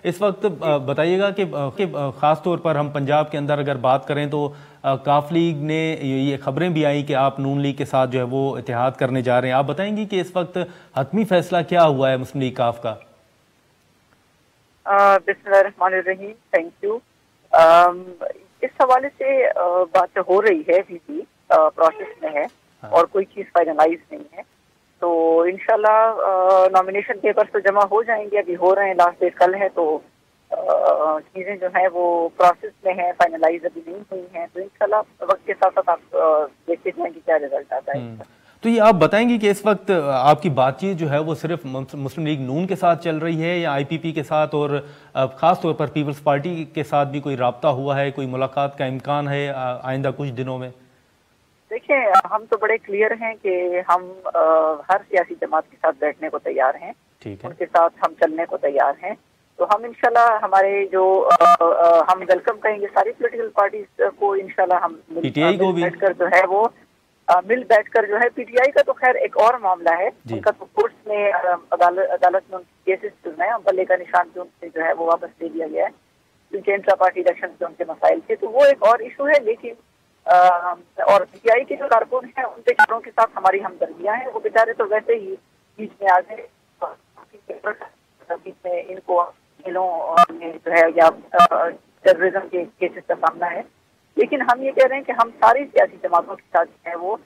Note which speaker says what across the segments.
Speaker 1: اس وقت بتائیے گا کہ خاص طور پر ہم پنجاب کے اندر اگر بات کریں تو کاف لیگ نے یہ خبریں بھی آئیں کہ آپ نون لیگ کے ساتھ جو ہے وہ اتحاد کرنے جا رہے ہیں. آپ بتائیں گی کہ اس وقت حتمی فیصلہ کیا ہوا ہے مسلم لیگ کاف کا؟
Speaker 2: بسم اللہ الرحمن الرحیم. Thank you. اس حوالے سے بات ہو رہی ہے، بھی پروسیس میں ہے اور کوئی چیز فائنلائز نہیں ہے. تو انشاءاللہ نامینیشن پیپرز تو جمع ہو جائیں گے، ابھی ہو رہے ہیں، لاسٹ ڈیٹ کل ہے. تو چیزیں جو ہیں وہ پروسیس میں ہیں، فائنلائز ابھی نہیں ہوئی ہیں. تو انشاءاللہ وقت کے ساتھ ساتھ آپ دیکھتے جائیں کہ کیا رزلٹ آتا ہے.
Speaker 1: تو یہ آپ بتائیں گی کہ اس وقت آپ کی بات چیت جو ہے وہ صرف مسلم لیگ نون کے ساتھ چل رہی ہے یا آئی پی پی کے ساتھ، اور خاص طور پر پیپلز پارٹی کے ساتھ بھی کوئی رابطہ ہوا ہے، کوئی ملاقات کا امکان ہے آئندہ کچھ دنوں میں؟
Speaker 2: دیکھیں، ہم تو بڑے کلیئر ہیں کہ ہم ہر سیاسی جماعت کے ساتھ بیٹھنے کو تیار ہیں، ان کے ساتھ ہم چلنے کو تیار ہیں. تو ہم انشاءاللہ ہمارے جو ہم ویلکم کہیں گے ساری پولیٹیکل پارٹیز کو. انشاءاللہ ہم
Speaker 1: پی ٹی آئی کو بھی
Speaker 2: بیٹھ کر جو ہے وہ مل بیٹھ کر جو ہے، پی ٹی آئی کا تو خیر ایک اور معاملہ ہے. ان کا تو کورٹس میں عدالت میں کیسز جو ہے بلے کا نشان بھی ان سے جو ہے وہ واپس لے لیا گیا ہے، کیونکہ انٹرا پارٹی الیکشن سے ان کے مسائل تھے. تو وہ ایک اور ایشو ہے. لیکن اور پی ٹی آئی کے جو کارکن ہیں ان بیچاروں کے ساتھ ہماری ہمدردیاں ہیں. وہ بیچارے تو ویسے ہی بیچ میں آ گئے، بیچ میں ان کو کھیلوں میں جو ہے یا ٹیررزم کے کیسز کا سامنا ہے. لیکن ہم یہ کہہ رہے ہیں کہ ہم ساری سیاسی جماعتوں کے ساتھ جو ہے وہ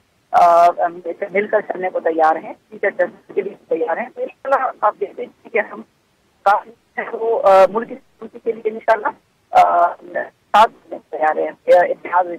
Speaker 2: مل کر چلنے کو تیار ہیں، ٹیچر کے لیے تیار ہیں. تو انشاءاللہ آپ دیکھتے ہیں کہ ہم کافی وہ ملک کے لیے انشاءاللہ ساتھ تیار ہیں اتحاد